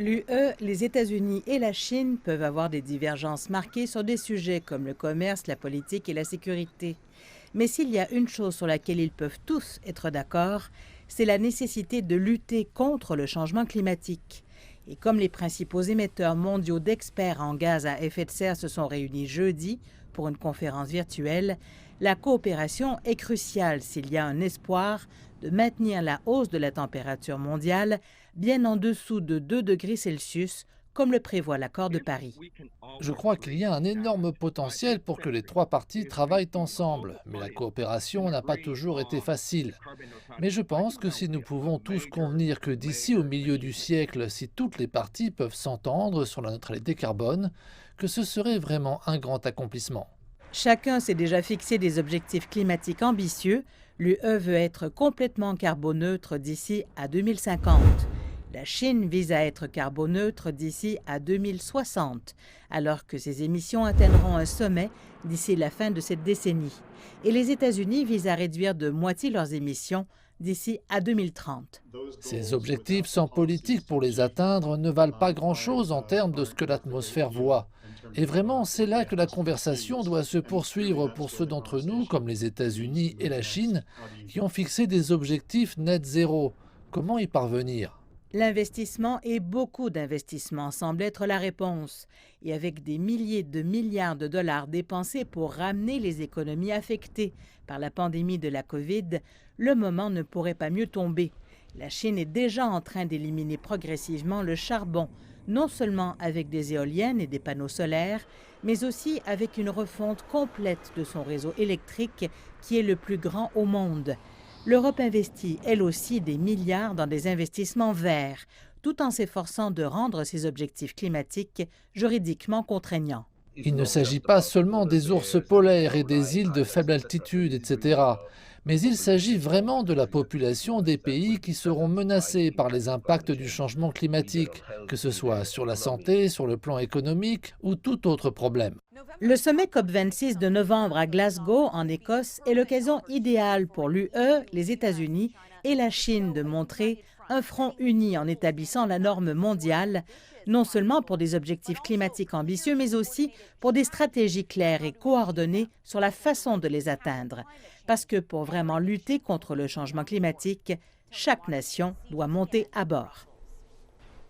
L'UE, les États-Unis et la Chine peuvent avoir des divergences marquées sur des sujets comme le commerce, la politique et la sécurité. Mais s'il y a une chose sur laquelle ils peuvent tous être d'accord, c'est la nécessité de lutter contre le changement climatique. Et comme les principaux émetteurs mondiaux d'experts en gaz à effet de serre se sont réunis jeudi pour une conférence virtuelle, la coopération est cruciale s'il y a un espoir de maintenir la hausse de la température mondiale bien en dessous de 2 degrés Celsius, comme le prévoit l'accord de Paris. Je crois qu'il y a un énorme potentiel pour que les trois parties travaillent ensemble, mais la coopération n'a pas toujours été facile. Mais je pense que si nous pouvons tous convenir que d'ici au milieu du siècle, si toutes les parties peuvent s'entendre sur la neutralité carbone, que ce serait vraiment un grand accomplissement. Chacun s'est déjà fixé des objectifs climatiques ambitieux. L'UE veut être complètement carboneutre d'ici à 2050. La Chine vise à être carboneutre d'ici à 2060, alors que ses émissions atteindront un sommet d'ici la fin de cette décennie. Et les États-Unis visent à réduire de moitié leurs émissions d'ici à 2030. Ces objectifs sans politique pour les atteindre ne valent pas grand-chose en termes de ce que l'atmosphère voit. Et vraiment, c'est là que la conversation doit se poursuivre pour ceux d'entre nous, comme les États-Unis et la Chine, qui ont fixé des objectifs net zéro. Comment y parvenir? L'investissement et beaucoup d'investissements semblent être la réponse. Et avec des milliers de milliards de dollars dépensés pour ramener les économies affectées par la pandémie de la COVID, le moment ne pourrait pas mieux tomber. La Chine est déjà en train d'éliminer progressivement le charbon, non seulement avec des éoliennes et des panneaux solaires, mais aussi avec une refonte complète de son réseau électrique qui est le plus grand au monde. L'Europe investit, elle aussi, des milliards dans des investissements verts, tout en s'efforçant de rendre ses objectifs climatiques juridiquement contraignants. Il ne s'agit pas seulement des ours polaires et des îles de faible altitude, etc. Mais il s'agit vraiment de la population des pays qui seront menacés par les impacts du changement climatique, que ce soit sur la santé, sur le plan économique ou tout autre problème. Le sommet COP26 de novembre à Glasgow, en Écosse, est l'occasion idéale pour l'UE, les États-Unis et la Chine de montrer un front uni en établissant la norme mondiale, non seulement pour des objectifs climatiques ambitieux, mais aussi pour des stratégies claires et coordonnées sur la façon de les atteindre. Parce que pour vraiment lutter contre le changement climatique, chaque nation doit monter à bord.